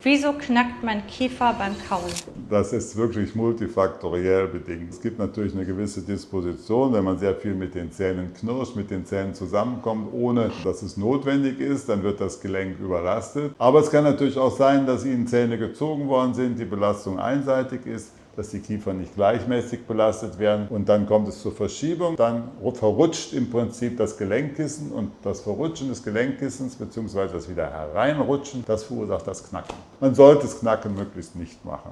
Wieso knackt mein Kiefer beim Kauen? Das ist wirklich multifaktoriell bedingt. Es gibt natürlich eine gewisse Disposition, wenn man sehr viel mit den Zähnen knirscht, mit den Zähnen zusammenkommt, ohne dass es notwendig ist, dann wird das Gelenk überlastet. Aber es kann natürlich auch sein, dass Ihnen Zähne gezogen worden sind, die Belastung einseitig ist, dass die Kiefer nicht gleichmäßig belastet werden und dann kommt es zur Verschiebung. Dann verrutscht im Prinzip das Gelenkkissen und das Verrutschen des Gelenkkissens bzw. das wieder hereinrutschen, das verursacht das Knacken. Man sollte das Knacken möglichst nicht machen.